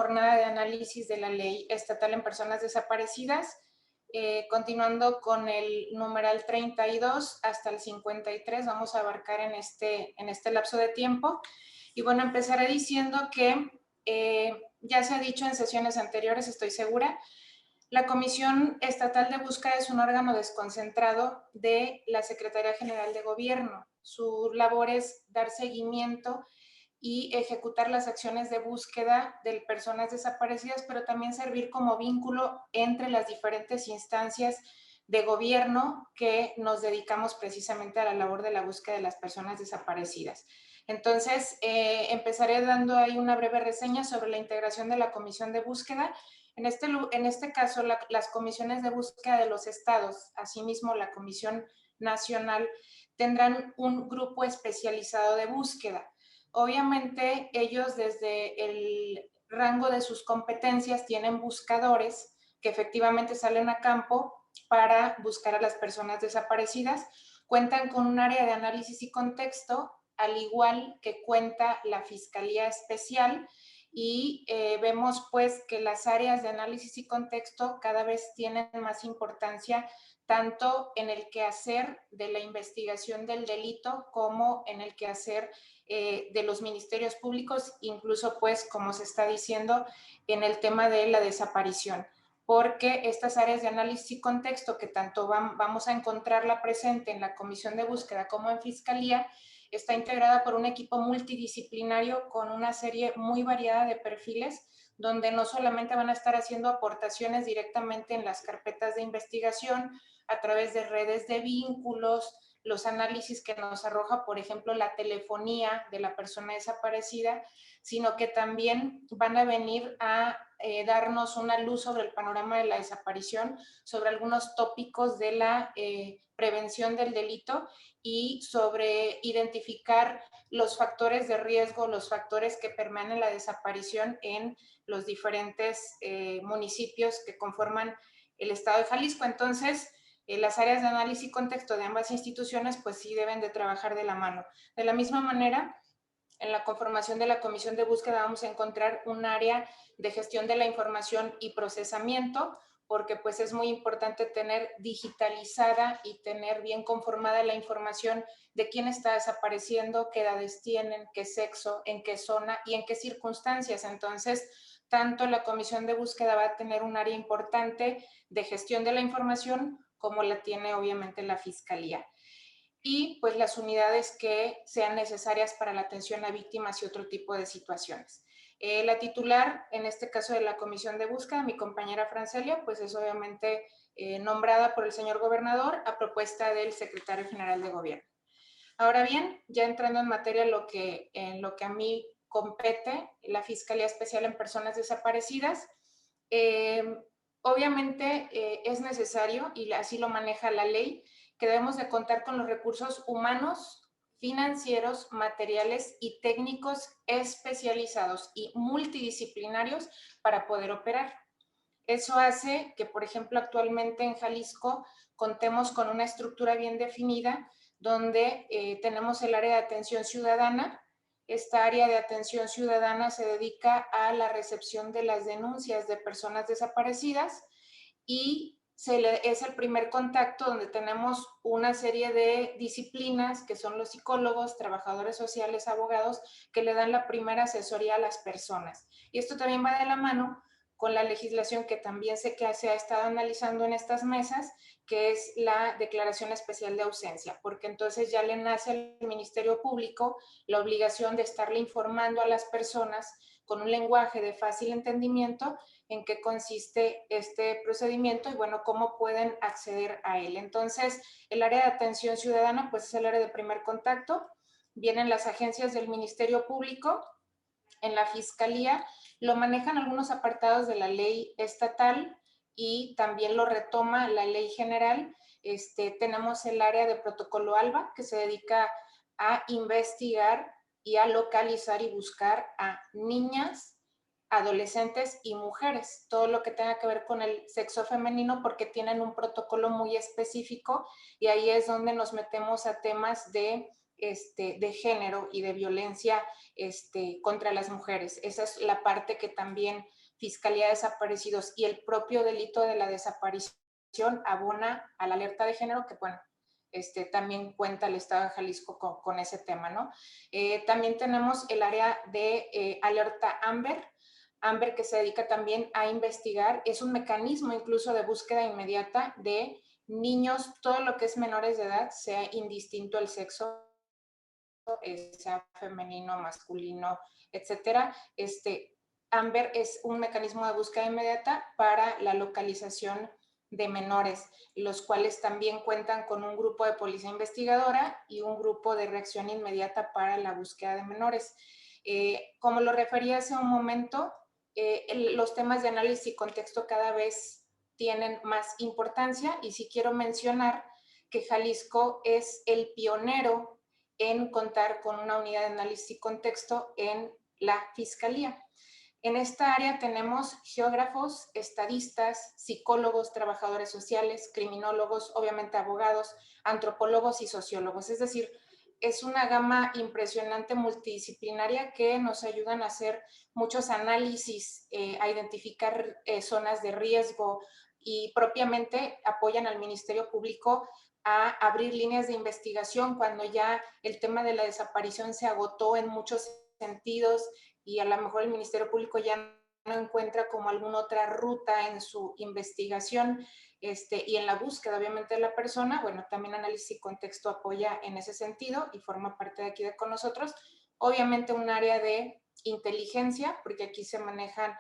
jornada de análisis de la Ley Estatal en Personas Desaparecidas, continuando con el numeral 32 hasta el 53, vamos a abarcar en este lapso de tiempo. Y bueno, empezaré diciendo que ya se ha dicho en sesiones anteriores, estoy segura, la Comisión Estatal de Búsqueda es un órgano desconcentrado de la Secretaría General de Gobierno. Su labor es dar seguimiento y ejecutar las acciones de búsqueda de personas desaparecidas, pero también servir como vínculo entre las diferentes instancias de gobierno que nos dedicamos precisamente a la labor de la búsqueda de las personas desaparecidas. Entonces, empezaré dando ahí una breve reseña sobre la integración de la Comisión de Búsqueda. En este caso, las comisiones de búsqueda de los estados, asimismo la Comisión Nacional, tendrán un grupo especializado de búsqueda. Obviamente, ellos desde el rango de sus competencias tienen buscadores que efectivamente salen a campo para buscar a las personas desaparecidas. Cuentan con un área de análisis y contexto, al igual que cuenta la Fiscalía Especial, y vemos pues que las áreas de análisis y contexto cada vez tienen más importancia tanto en el quehacer de la investigación del delito como en el quehacer de los ministerios públicos, incluso pues como se está diciendo en el tema de la desaparición, porque estas áreas de análisis y contexto que tanto vamos a encontrarla presente en la Comisión de Búsqueda como en Fiscalía, está integrada por un equipo multidisciplinario con una serie muy variada de perfiles, donde no solamente van a estar haciendo aportaciones directamente en las carpetas de investigación a través de redes de vínculos, los análisis que nos arroja, por ejemplo, la telefonía de la persona desaparecida, sino que también van a venir a darnos una luz sobre el panorama de la desaparición, sobre algunos tópicos de la prevención del delito y sobre identificar los factores de riesgo, los factores que permean en la desaparición en los diferentes municipios que conforman el estado de Jalisco. Entonces, las áreas de análisis y contexto de ambas instituciones pues sí deben de trabajar de la mano. De la misma manera, en la conformación de la Comisión de Búsqueda vamos a encontrar un área de gestión de la información y procesamiento, porque pues es muy importante tener digitalizada y tener bien conformada la información de quién está desapareciendo, qué edades tienen, qué sexo, en qué zona y en qué circunstancias. Entonces, tanto la Comisión de Búsqueda va a tener un área importante de gestión de la información como la tiene obviamente la Fiscalía. Y pues las unidades que sean necesarias para la atención a víctimas y otro tipo de situaciones. La titular, en este caso de la Comisión de Búsqueda, mi compañera Francelia, pues es obviamente nombrada por el señor gobernador a propuesta del secretario general de gobierno. Ahora bien, ya entrando en materia en lo que a mí compete, la Fiscalía Especial en Personas Desaparecidas, obviamente es necesario, y así lo maneja la ley, que debemos de contar con los recursos humanos, financieros, materiales y técnicos especializados y multidisciplinarios para poder operar. Eso hace que, por ejemplo, actualmente en Jalisco contemos con una estructura bien definida donde tenemos el área de atención ciudadana. Esta área de atención ciudadana se dedica a la recepción de las denuncias de personas desaparecidas y es el primer contacto donde tenemos una serie de disciplinas que son los psicólogos, trabajadores sociales, abogados, que le dan la primera asesoría a las personas. Y esto también va de la mano con la legislación que también sé que se ha estado analizando en estas mesas, que es la declaración especial de ausencia, porque entonces ya le nace al Ministerio Público la obligación de estarle informando a las personas con un lenguaje de fácil entendimiento en qué consiste este procedimiento y bueno, cómo pueden acceder a él. Entonces, el área de atención ciudadana pues es el área de primer contacto, vienen las agencias del Ministerio Público, en la Fiscalía lo manejan algunos apartados de la ley estatal y también lo retoma la ley general. Tenemos el área de protocolo ALBA que se dedica a investigar y a localizar y buscar a niñas, adolescentes y mujeres, todo lo que tenga que ver con el sexo femenino porque tienen un protocolo muy específico y ahí es donde nos metemos a temas de de género y de violencia contra las mujeres. Esa es la parte que también Fiscalía de Desaparecidos y el propio delito de la desaparición abona a la alerta de género, que bueno, también cuenta el Estado de Jalisco con ese tema, ¿no? También tenemos el área de alerta Amber, que se dedica también a investigar, es un mecanismo incluso de búsqueda inmediata de niños, todo lo que es menores de edad, sea indistinto el sexo, sea femenino, masculino, etcétera. Amber es un mecanismo de búsqueda inmediata para la localización de menores, los cuales también cuentan con un grupo de policía investigadora y un grupo de reacción inmediata para la búsqueda de menores. Como lo refería hace un momento, los temas de análisis y contexto cada vez tienen más importancia, y sí quiero mencionar que Jalisco es el pionero en contar con una unidad de análisis y contexto en la Fiscalía. En esta área tenemos geógrafos, estadistas, psicólogos, trabajadores sociales, criminólogos, obviamente abogados, antropólogos y sociólogos. Es decir, es una gama impresionante multidisciplinaria que nos ayudan a hacer muchos análisis, a identificar zonas de riesgo, y propiamente apoyan al Ministerio Público a abrir líneas de investigación cuando ya el tema de la desaparición se agotó en muchos sentidos y a lo mejor el Ministerio Público ya no encuentra como alguna otra ruta en su investigación y en la búsqueda obviamente de la persona. Bueno, también Análisis y Contexto apoya en ese sentido y forma parte de aquí con nosotros. Obviamente un área de inteligencia, porque aquí se manejan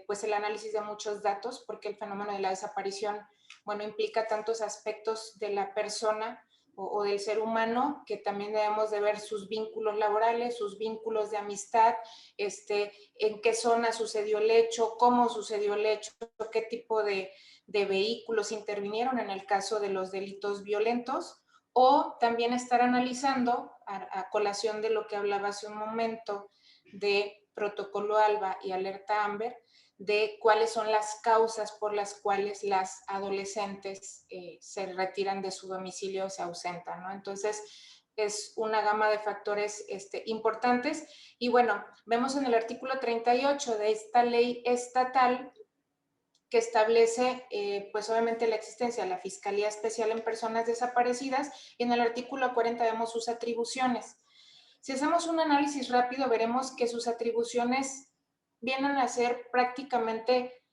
pues el análisis de muchos datos, porque el fenómeno de la desaparición, bueno, implica tantos aspectos de la persona o del ser humano, que también debemos de ver sus vínculos laborales, sus vínculos de amistad, en qué zona sucedió el hecho, cómo sucedió el hecho, qué tipo de vehículos intervinieron en el caso de los delitos violentos, o también estar analizando, a colación de lo que hablaba hace un momento, de protocolo ALBA y alerta AMBER, de cuáles son las causas por las cuales las adolescentes se retiran de su domicilio o se ausentan, ¿no? Entonces, es una gama de factores importantes. Y bueno, vemos en el artículo 38 de esta ley estatal que establece, pues obviamente la existencia de la Fiscalía Especial en Personas Desaparecidas, y en el artículo 40 vemos sus atribuciones. Si hacemos un análisis rápido, veremos que sus atribuciones vienen a ser prácticamente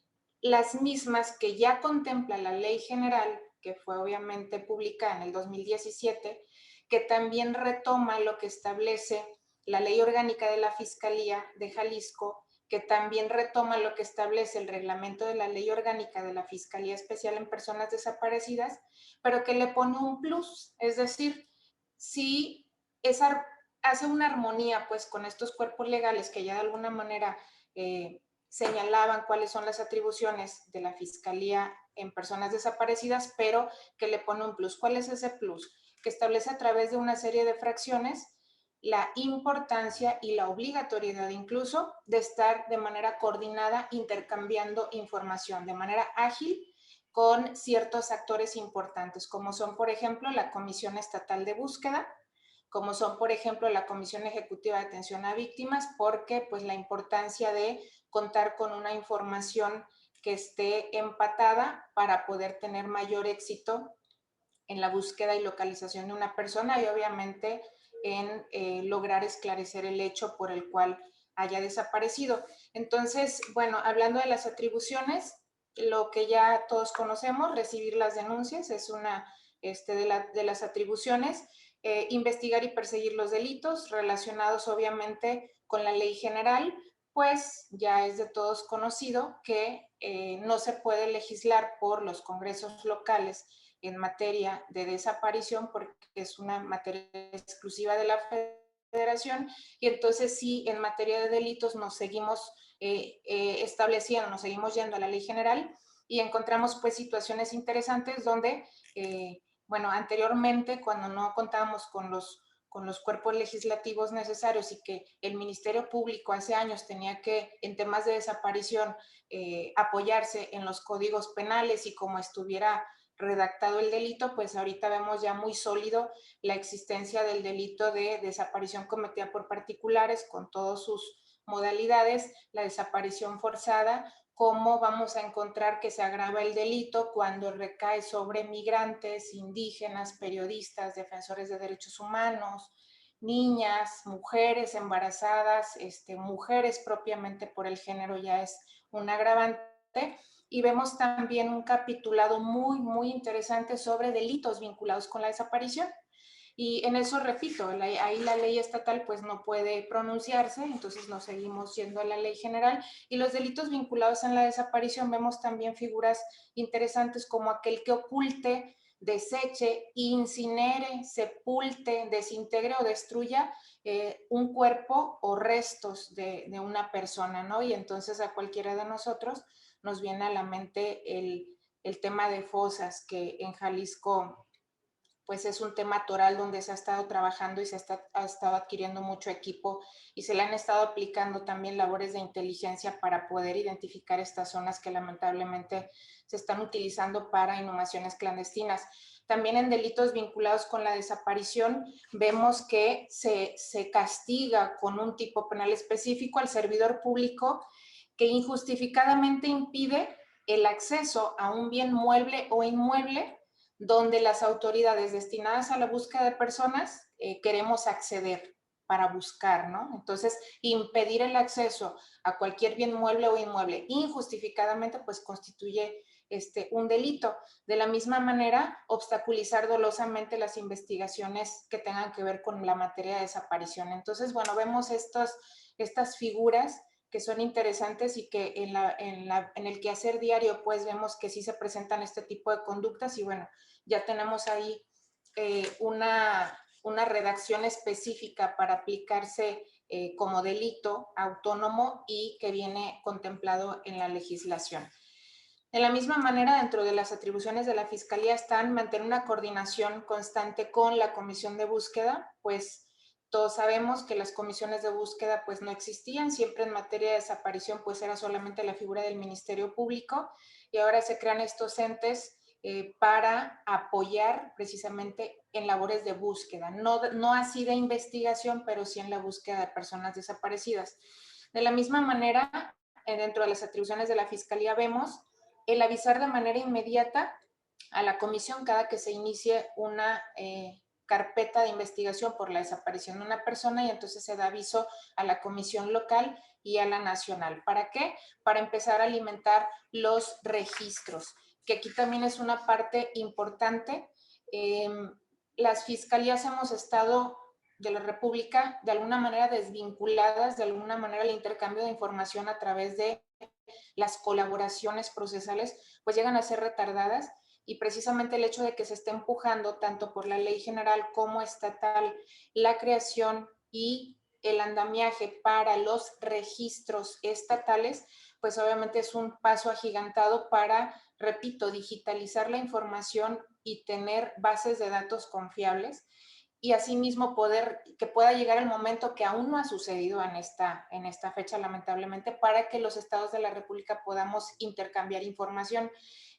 las mismas que ya contempla la Ley General, que fue obviamente publicada en el 2017, que también retoma lo que establece la Ley Orgánica de la Fiscalía de Jalisco, que también retoma lo que establece el reglamento de la Ley Orgánica de la Fiscalía Especial en Personas Desaparecidas, pero que le pone un plus, es decir, si esa hace una armonía pues con estos cuerpos legales que ya de alguna manera señalaban cuáles son las atribuciones de la Fiscalía en Personas Desaparecidas, pero que le pone un plus. ¿Cuál es ese plus? Que establece a través de una serie de fracciones la importancia y la obligatoriedad incluso de estar de manera coordinada intercambiando información de manera ágil con ciertos actores importantes, como son, por ejemplo, la Comisión Estatal de Búsqueda, como son, por ejemplo, la Comisión Ejecutiva de Atención a Víctimas, porque pues la importancia de contar con una información que esté empatada para poder tener mayor éxito en la búsqueda y localización de una persona, y obviamente en lograr esclarecer el hecho por el cual haya desaparecido. Entonces, bueno, hablando de las atribuciones, lo que ya todos conocemos, recibir las denuncias, es una de las atribuciones. Investigar y perseguir los delitos relacionados obviamente con la ley general, pues ya es de todos conocido que no se puede legislar por los congresos locales en materia de desaparición porque es una materia exclusiva de la Federación, y entonces sí, en materia de delitos nos seguimos estableciendo, nos seguimos yendo a la ley general, y encontramos pues situaciones interesantes donde, bueno, anteriormente cuando no contábamos con los cuerpos legislativos necesarios y que el Ministerio Público hace años tenía que, en temas de desaparición, apoyarse en los códigos penales y como estuviera redactado el delito, pues ahorita vemos ya muy sólido la existencia del delito de desaparición cometida por particulares con todas sus modalidades, la desaparición forzada, cómo vamos a encontrar que se agrava el delito cuando recae sobre migrantes, indígenas, periodistas, defensores de derechos humanos, niñas, mujeres embarazadas, mujeres propiamente por el género ya es un agravante. Y vemos también un capitulado muy, muy interesante sobre delitos vinculados con la desaparición. Y en eso, repito, ahí la ley estatal pues no puede pronunciarse, entonces nos seguimos yendo a la ley general. Y los delitos vinculados en la desaparición vemos también figuras interesantes como aquel que oculte, deseche, incinere, sepulte, desintegre o destruya un cuerpo o restos de una persona, ¿no? Y entonces a cualquiera de nosotros nos viene a la mente el tema de fosas, que en Jalisco pues es un tema toral donde se ha estado trabajando y ha estado adquiriendo mucho equipo y se le han estado aplicando también labores de inteligencia para poder identificar estas zonas que lamentablemente se están utilizando para inhumaciones clandestinas. También en delitos vinculados con la desaparición vemos que se castiga con un tipo penal específico al servidor público que injustificadamente impide el acceso a un bien mueble o inmueble donde las autoridades destinadas a la búsqueda de personas queremos acceder para buscar, ¿no? Entonces, impedir el acceso a cualquier bien mueble o inmueble injustificadamente, pues constituye un delito. De la misma manera, obstaculizar dolosamente las investigaciones que tengan que ver con la materia de desaparición. Entonces, bueno, vemos estas figuras que son interesantes y que en el quehacer diario pues vemos que sí se presentan este tipo de conductas y bueno, ya tenemos ahí una redacción específica para aplicarse como delito autónomo y que viene contemplado en la legislación. De la misma manera, dentro de las atribuciones de la Fiscalía están mantener una coordinación constante con la Comisión de Búsqueda, pues todos sabemos que las comisiones de búsqueda pues no existían, siempre en materia de desaparición pues era solamente la figura del Ministerio Público y ahora se crean estos entes para apoyar precisamente en labores de búsqueda, no así de investigación, pero sí en la búsqueda de personas desaparecidas. De la misma manera, dentro de las atribuciones de la Fiscalía vemos el avisar de manera inmediata a la comisión cada que se inicie una carpeta de investigación por la desaparición de una persona y entonces se da aviso a la comisión local y a la nacional. ¿Para qué? Para empezar a alimentar los registros, que aquí también es una parte importante. Las fiscalías hemos estado de la República de alguna manera desvinculadas, de alguna manera el intercambio de información a través de las colaboraciones procesales pues llegan a ser retardadas y precisamente el hecho de que se esté empujando tanto por la ley general como estatal la creación y el andamiaje para los registros estatales, pues obviamente es un paso agigantado para, repito, digitalizar la información y tener bases de datos confiables y asimismo que pueda llegar el momento que aún no ha sucedido en esta fecha, lamentablemente, para que los estados de la República podamos intercambiar información.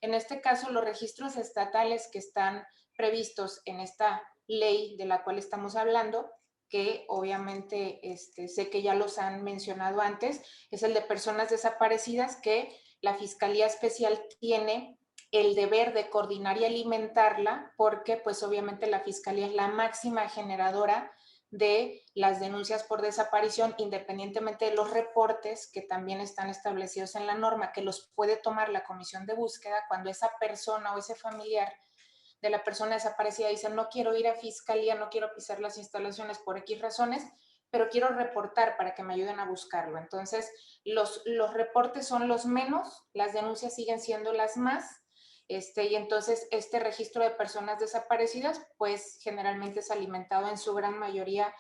En este caso, los registros estatales que están previstos en esta ley de la cual estamos hablando, que obviamente sé que ya los han mencionado antes, es el de personas desaparecidas que la Fiscalía Especial tiene el deber de coordinar y alimentarla, porque pues obviamente la Fiscalía es la máxima generadora de las denuncias por desaparición, independientemente de los reportes que también están establecidos en la norma, que los puede tomar la comisión de búsqueda cuando esa persona o ese familiar de la persona desaparecida dice no quiero ir a Fiscalía, no quiero pisar las instalaciones por X razones, pero quiero reportar para que me ayuden a buscarlo. Entonces, los reportes son los menos, las denuncias siguen siendo las más, y entonces este registro de personas desaparecidas, pues generalmente es alimentado en su gran mayoría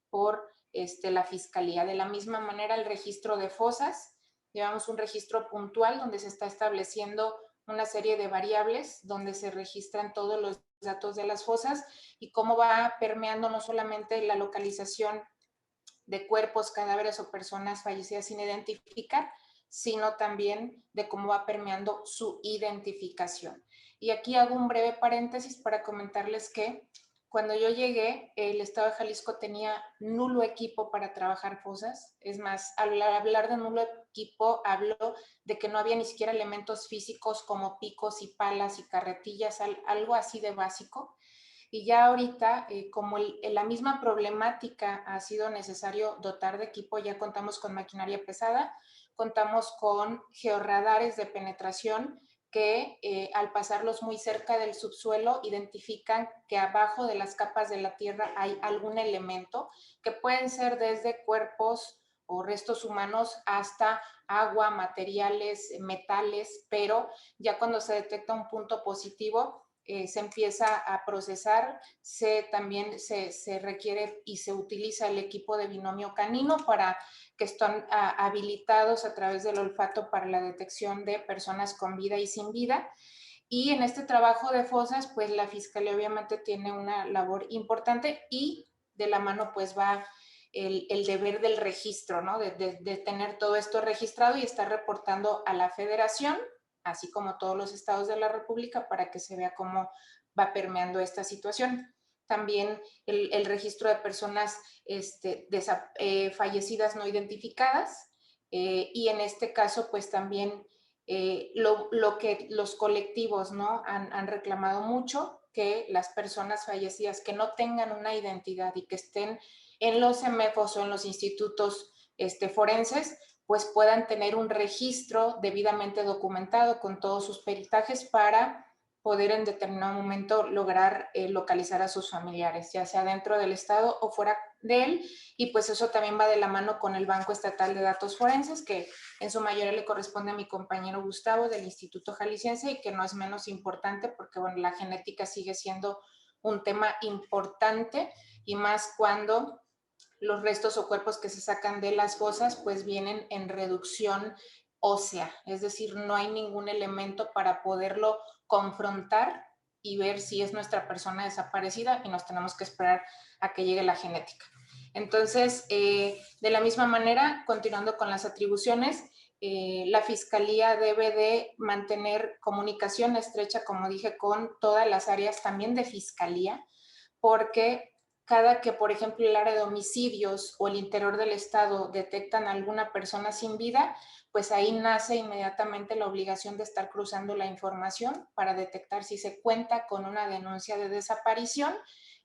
por la Fiscalía. De la misma manera, el registro de fosas, llevamos un registro puntual donde se está estableciendo una serie de variables, donde se registran todos los datos de las fosas y cómo va permeando no solamente la localización de cuerpos, cadáveres o personas fallecidas sin identificar, sino también de cómo va permeando su identificación. Y aquí hago un breve paréntesis para comentarles que cuando yo llegué, el Estado de Jalisco tenía nulo equipo para trabajar fosas. Es más, al hablar de nulo equipo, hablo de que no había ni siquiera elementos físicos como picos y palas y carretillas, algo así de básico. Y ya ahorita, como la misma problemática ha sido necesario dotar de equipo, ya contamos con maquinaria pesada, contamos con georradares de penetración que al pasarlos muy cerca del subsuelo identifican que abajo de las capas de la tierra hay algún elemento que pueden ser desde cuerpos o restos humanos hasta agua, materiales, metales, pero ya cuando se detecta un punto positivo, se empieza a procesar, también se requiere y se utiliza el equipo de binomio canino para que están habilitados a través del olfato para la detección de personas con vida y sin vida. Y en este trabajo de fosas, pues la Fiscalía obviamente tiene una labor importante y de la mano pues va el deber del registro, ¿no? De tener todo esto registrado y estar reportando a la Federación, así como todos los estados de la República, para que se vea cómo va permeando esta situación. También el registro de personas fallecidas no identificadas y en este caso pues también lo que los colectivos, ¿no? han reclamado mucho, que las personas fallecidas que no tengan una identidad y que estén en los CEMEFOS o en los institutos forenses, pues puedan tener un registro debidamente documentado con todos sus peritajes para poder en determinado momento lograr localizar a sus familiares, ya sea dentro del estado o fuera de él, y pues eso también va de la mano con el Banco Estatal de Datos Forenses, que en su mayoría le corresponde a mi compañero Gustavo del Instituto Jalisciense y que no es menos importante porque bueno, la genética sigue siendo un tema importante y más cuando los restos o cuerpos que se sacan de las fosas pues vienen en reducción ósea, es decir, no hay ningún elemento para poderlo confrontar y ver si es nuestra persona desaparecida y nos tenemos que esperar a que llegue la genética. Entonces, de la misma manera, continuando con las atribuciones, la Fiscalía debe de mantener comunicación estrecha, como dije, con todas las áreas también de Fiscalía, porque cada que, por ejemplo, el área de homicidios o el interior del estado detectan a alguna persona sin vida, pues ahí nace inmediatamente la obligación de estar cruzando la información para detectar si se cuenta con una denuncia de desaparición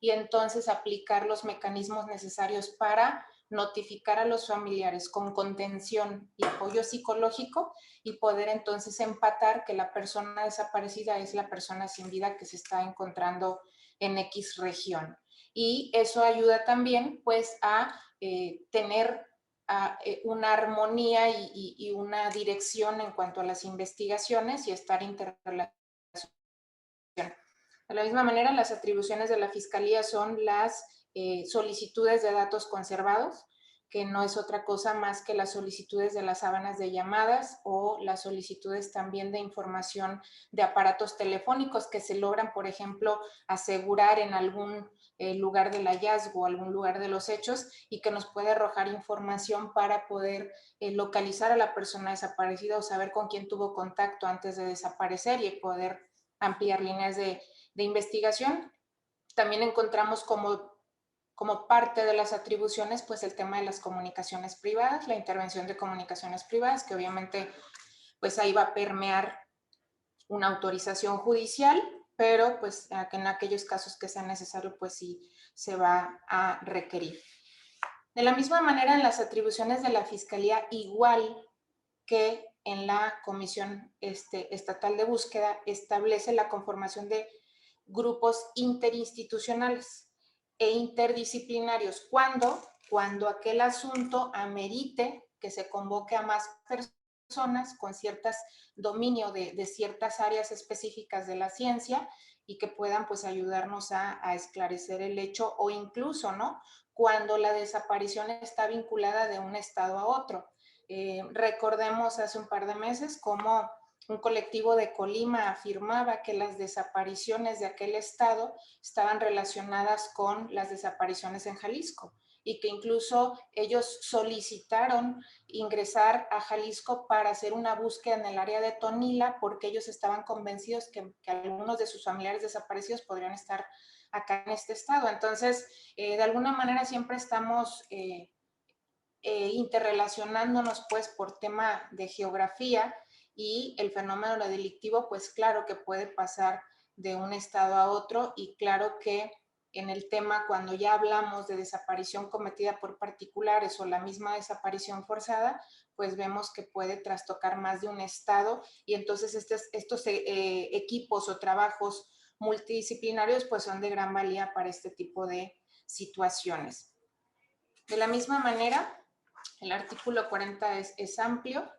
y entonces aplicar los mecanismos necesarios para notificar a los familiares con contención y apoyo psicológico y poder entonces empatar que la persona desaparecida es la persona sin vida que se está encontrando en X región. Y eso ayuda también pues a tener una armonía y una dirección en cuanto a las investigaciones y estar interrelacionados. De la misma manera, las atribuciones de la Fiscalía son las solicitudes de datos conservados, que no es otra cosa más que las solicitudes de las sábanas de llamadas o las solicitudes también de información de aparatos telefónicos que se logran, por ejemplo, asegurar en algún lugar del hallazgo, algún lugar de los hechos y que nos puede arrojar información para poder localizar a la persona desaparecida o saber con quién tuvo contacto antes de desaparecer y poder ampliar líneas de investigación. También encontramos como parte de las atribuciones, pues el tema de las comunicaciones privadas, la intervención de comunicaciones privadas, que obviamente pues ahí va a permear una autorización judicial, pero pues en aquellos casos que sea necesario, pues sí se va a requerir. De la misma manera, en las atribuciones de la Fiscalía, igual que en la Comisión Estatal de Búsqueda, establece la conformación de grupos interinstitucionales e interdisciplinarios. Cuando aquel asunto amerite que se convoque a más personas con ciertas dominio de ciertas áreas específicas de la ciencia y que puedan pues ayudarnos a esclarecer el hecho o incluso, ¿no? Cuando la desaparición está vinculada de un estado a otro. Recordemos hace un par de meses cómo un colectivo de Colima afirmaba que las desapariciones de aquel estado estaban relacionadas con las desapariciones en Jalisco. y que incluso ellos solicitaron ingresar a Jalisco para hacer una búsqueda en el área de Tonila porque ellos estaban convencidos que algunos de sus familiares desaparecidos podrían estar acá en este estado. Entonces, de alguna manera siempre estamos interrelacionándonos pues por tema de geografía, y el fenómeno delictivo pues claro que puede pasar de un estado a otro, y claro que en el tema cuando ya hablamos de desaparición cometida por particulares o la misma desaparición forzada, pues vemos que puede trastocar más de un estado, y entonces estos equipos o trabajos multidisciplinarios pues son de gran valía para este tipo de situaciones. De la misma manera, el artículo 40 es amplio,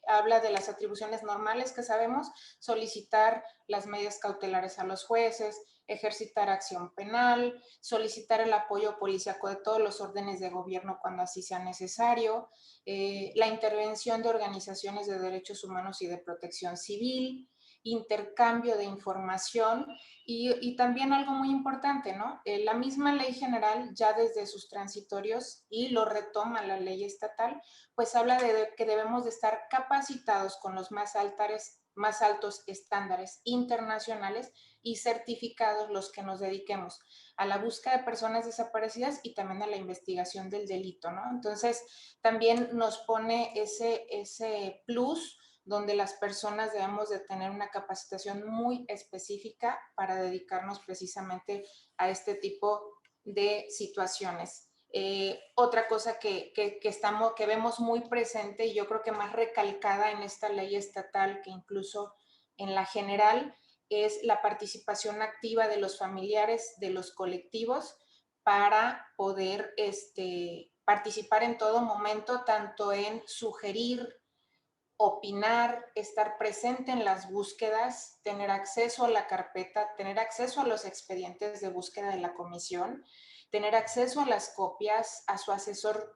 habla de las atribuciones normales que sabemos: solicitar las medidas cautelares a los jueces, ejercitar acción penal, solicitar el apoyo policíaco de todos los órdenes de gobierno cuando así sea necesario, la intervención de organizaciones de derechos humanos y de protección civil, intercambio de información y también algo muy importante, ¿no? La misma ley general ya desde sus transitorios, y lo retoma la ley estatal, pues habla de que debemos de estar capacitados con los más altos estándares internacionales y certificados los que nos dediquemos a la búsqueda de personas desaparecidas y también a la investigación del delito, ¿no? Entonces, también nos pone ese plus donde las personas debemos de tener una capacitación muy específica para dedicarnos precisamente a este tipo de situaciones. Otra cosa que vemos muy presente, y yo creo que más recalcada en esta ley estatal que incluso en la general, es la participación activa de los familiares, de los colectivos, para poder participar en todo momento, tanto en sugerir, opinar, estar presente en las búsquedas, tener acceso a la carpeta, tener acceso a los expedientes de búsqueda de la comisión, tener acceso a las copias, a su asesor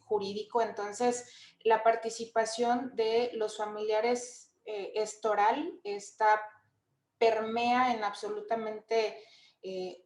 jurídico. Entonces, la participación de los familiares es toral, permea en absolutamente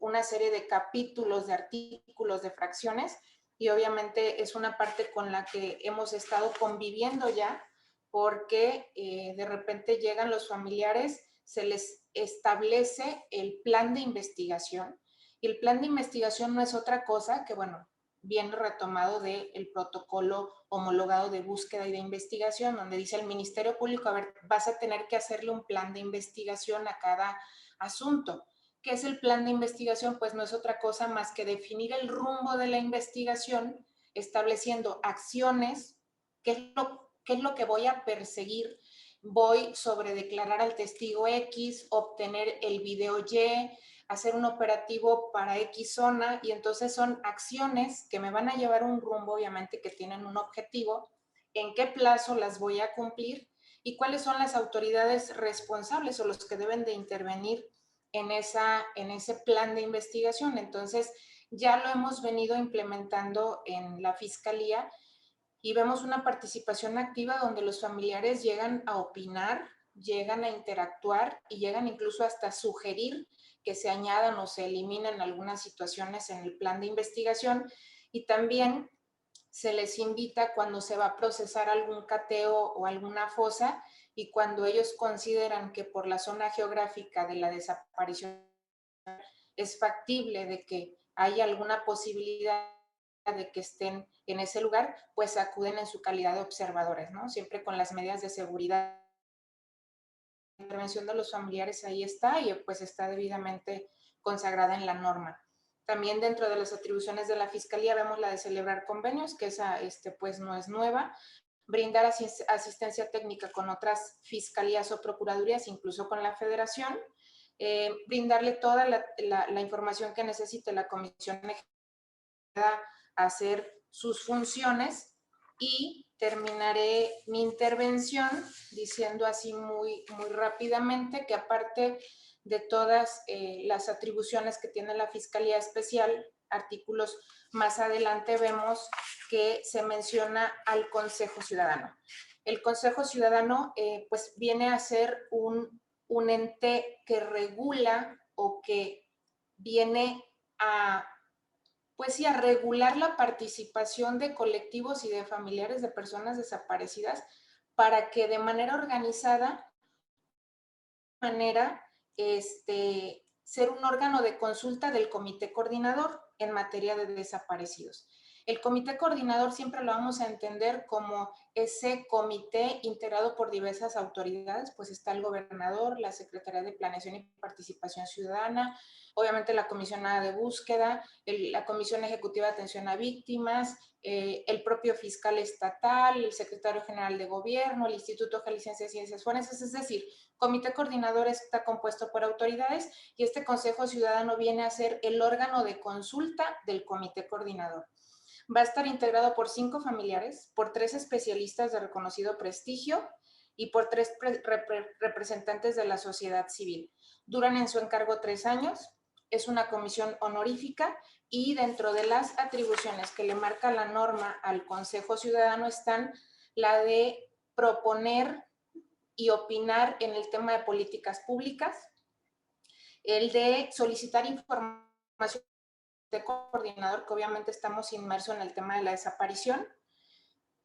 una serie de capítulos, de artículos, de fracciones, y obviamente es una parte con la que hemos estado conviviendo ya, porque de repente llegan los familiares, se les establece el plan de investigación, y el plan de investigación no es otra cosa que, bueno, viene retomado del protocolo homologado de búsqueda y de investigación, donde dice el Ministerio Público: a ver, vas a tener que hacerle un plan de investigación a cada asunto. ¿Qué es el plan de investigación? Pues no es otra cosa más que definir el rumbo de la investigación, estableciendo acciones, qué es lo que voy a perseguir. Voy sobre declarar al testigo X, obtener el video Y, hacer un operativo para X zona, y entonces son acciones que me van a llevar a un rumbo, obviamente, que tienen un objetivo, en qué plazo las voy a cumplir y cuáles son las autoridades responsables o los que deben de intervenir en ese plan de investigación. Entonces, ya lo hemos venido implementando en la Fiscalía, y vemos una participación activa donde los familiares llegan a opinar, llegan a interactuar y llegan incluso hasta sugerir que se añadan o se eliminen algunas situaciones en el plan de investigación, y también se les invita cuando se va a procesar algún cateo o alguna fosa, y cuando ellos consideran que por la zona geográfica de la desaparición es factible de que haya alguna posibilidad de que estén en ese lugar, pues acuden en su calidad de observadores, ¿no? Siempre con las medidas de seguridad. La intervención de los familiares ahí está, y pues está debidamente consagrada en la norma. También dentro de las atribuciones de la Fiscalía vemos la de celebrar convenios, que esa pues no es nueva, brindar asistencia técnica con otras fiscalías o procuradurías, incluso con la Federación, brindarle toda la información que necesite la comisión a hacer sus funciones. Y terminaré mi intervención diciendo así muy rápidamente que, aparte de todas las atribuciones que tiene la Fiscalía Especial, artículos más adelante vemos que se menciona al Consejo Ciudadano. El Consejo Ciudadano pues viene a ser un ente que regula o que viene a pues sí, a regular la participación de colectivos y de familiares de personas desaparecidas para que de manera organizada, ser un órgano de consulta del comité coordinador en materia de desaparecidos. El comité coordinador siempre lo vamos a entender como ese comité integrado por diversas autoridades, pues está el gobernador, la Secretaría de Planeación y Participación Ciudadana, obviamente la comisionada de búsqueda, la Comisión Ejecutiva de Atención a Víctimas, el propio fiscal estatal, el secretario general de gobierno, el Instituto Jalisciense de Ciencias Forenses, es decir, comité coordinador está compuesto por autoridades y este Consejo Ciudadano viene a ser el órgano de consulta del comité coordinador. Va a estar integrado por 5 familiares, por 3 especialistas de reconocido prestigio y por 3 representantes de la sociedad civil. Duran en su encargo 3 años, es una comisión honorífica y dentro de las atribuciones que le marca la norma al Consejo Ciudadano están la de proponer y opinar en el tema de políticas públicas, el de solicitar información de coordinador, que obviamente estamos inmersos en el tema de la desaparición,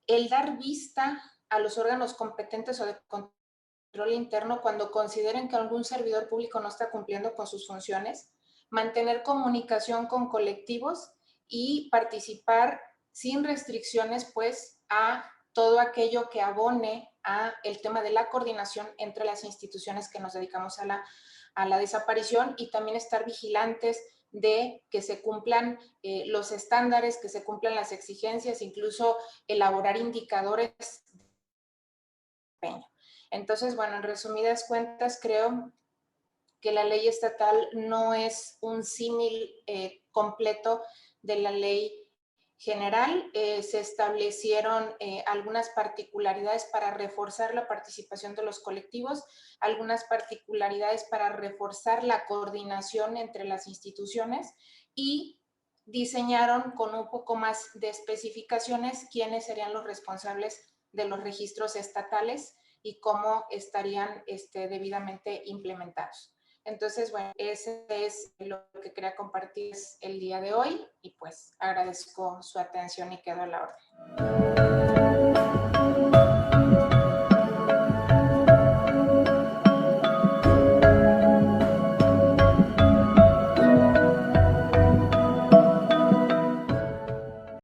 el dar vista a los órganos competentes o de control interno cuando consideren que algún servidor público no está cumpliendo con sus funciones, mantener comunicación con colectivos y participar sin restricciones, pues, a todo aquello que abone a el tema de la coordinación entre las instituciones que nos dedicamos a la desaparición y también estar vigilantes de que se cumplan los estándares, que se cumplan las exigencias, incluso elaborar indicadores de desempeño. Entonces, bueno, en resumidas cuentas, creo que la ley estatal no es un símil completo de la ley general. Se establecieron algunas particularidades para reforzar la participación de los colectivos, algunas particularidades para reforzar la coordinación entre las instituciones y diseñaron con un poco más de especificaciones quiénes serían los responsables de los registros estatales y cómo estarían debidamente implementados. Entonces, bueno, ese es lo que quería compartir el día de hoy y pues agradezco su atención y quedo a la orden.